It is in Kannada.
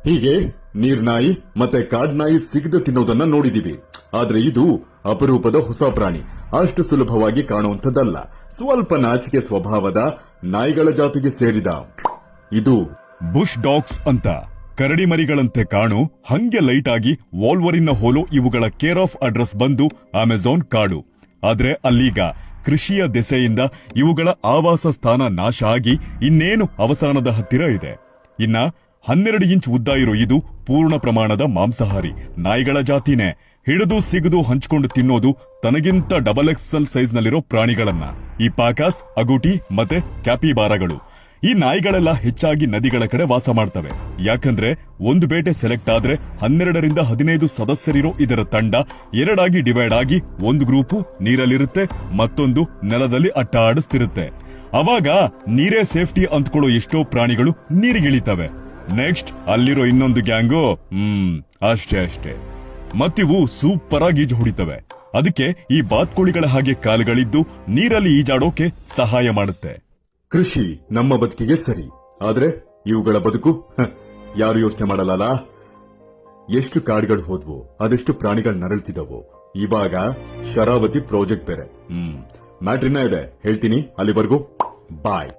ಹೀಗೆ ನೀರ್ನಾಯಿ ಮತ್ತೆ ಕಾಡ್ನಾಯಿ ಸಿಗದ ತಿನ್ನೋದನ್ನ ನೋಡಿದೀವಿ. ಆದ್ರೆ ಇದು ಅಪರೂಪದ ಹೊಸ ಪ್ರಾಣಿ. ಅಷ್ಟು ಸುಲಭವಾಗಿ ಕಾಣುವಂಥದ್ದಲ್ಲ. ಸ್ವಲ್ಪ ನಾಚಿಕೆ ಸ್ವಭಾವದ ನಾಯಿಗಳ ಜಾತಿಗೆ ಸೇರಿದ ಇದು ಬುಷ್ ಡಾಗ್ಸ್ ಅಂತ. ಕರಡಿ ಮರಿಗಳಂತೆ ಕಾಣು, ಹಂಗೆ ಲೈಟ್ ಆಗಿ ವಾಲ್ವರಿನ್ನ ಹೋಲೋ ಇವುಗಳ ಕೇರ್ ಆಫ್ ಅಡ್ರೆಸ್ ಬಂದು ಅಮೆಜಾನ್ ಕಾಡು. ಆದ್ರೆ ಅಲ್ಲೀಗ ಕೃಷಿಯ ದೆಸೆಯಿಂದ ಇವುಗಳ ಆವಾಸ ಸ್ಥಾನ ನಾಶ ಆಗಿ ಇನ್ನೇನು ಅವಸಾನದ ಹತ್ತಿರ ಇದೆ. ಇನ್ನ 12 ಇಂಚ್ ಉದ್ದ ಇರೋ ಇದು ಪೂರ್ಣ ಪ್ರಮಾಣದ ಮಾಂಸಾಹಾರಿ ನಾಯಿಗಳ ಜಾತಿನೇ. ಹಿಡಿದು ಸಿಗದು ಹಂಚಿಕೊಂಡು ತಿನ್ನೋದು ತನಗಿಂತ ಡಬಲ್ ಎಕ್ಸೆಲ್ ಸೈಜ್ನಲ್ಲಿರೋ ಪ್ರಾಣಿಗಳನ್ನ. ಈ ಪಾಕಾಸ್, ಅಗುಟಿ ಮತ್ತೆ ಕ್ಯಾಪಿಬಾರಗಳು. ಈ ನಾಯಿಗಳೆಲ್ಲ ಹೆಚ್ಚಾಗಿ ನದಿಗಳ ಕಡೆ ವಾಸ ಮಾಡ್ತವೆ. ಯಾಕಂದ್ರೆ ಒಂದು ಬೇಟೆ ಸೆಲೆಕ್ಟ್ ಆದ್ರೆ 12 ರಿಂದ 15 ಸದಸ್ಯರಿರೋ ಇದರ ತಂಡ ಎರಡಾಗಿ ಡಿವೈಡ್ ಆಗಿ ಒಂದು ಗ್ರೂಪು ನೀರಲ್ಲಿರುತ್ತೆ, ಮತ್ತೊಂದು ನೆಲದಲ್ಲಿ ಅಟ್ಟ ಆಡಿಸ್ತಿರುತ್ತೆ. ಅವಾಗ ನೀರೇ ಸೇಫ್ಟಿ ಅಂದ್ಕೊಳ್ಳೋ ಎಷ್ಟೋ ಪ್ರಾಣಿಗಳು ನೀರಿಗಿಳಿತವೆ. ನೆಕ್ಸ್ಟ್ ಅಲ್ಲಿರೋ ಇನ್ನೊಂದು ಗ್ಯಾಂಗು ಅಷ್ಟೇ. ಮತ್ತಿವು ಸೂಪರ್ ಆಗಿ ಈಜು ಹೊಡಿತವೆ. ಅದಕ್ಕೆ ಈ ಬಾತ್ಕೋಳಿಗಳ ಹಾಗೆ ಕಾಲುಗಳಿದ್ದು ನೀರಲ್ಲಿ ಈಜಾಡೋಕೆ ಸಹಾಯ ಮಾಡುತ್ತೆ. ಕೃಷಿ ನಮ್ಮ ಬದುಕಿಗೆ ಸರಿ, ಆದ್ರೆ ಇವುಗಳ ಬದುಕು ಯಾರು ಯೋಚನೆ ಮಾಡಲ್ಲ. ಎಷ್ಟು ಕಾಡುಗಳು ಹೋದ್ವು, ಅದೆಷ್ಟು ಪ್ರಾಣಿಗಳು ನರಳ್ತಿದವು. ಇವಾಗ ಶರಾವತಿ ಪ್ರಾಜೆಕ್ಟ್ ಬೇರೆ. ಮ್ಯಾಟ್ರಿನ ಇದೆ, ಹೇಳ್ತೀನಿ. ಅಲ್ಲಿವರೆಗೂ ಬಾಯ್.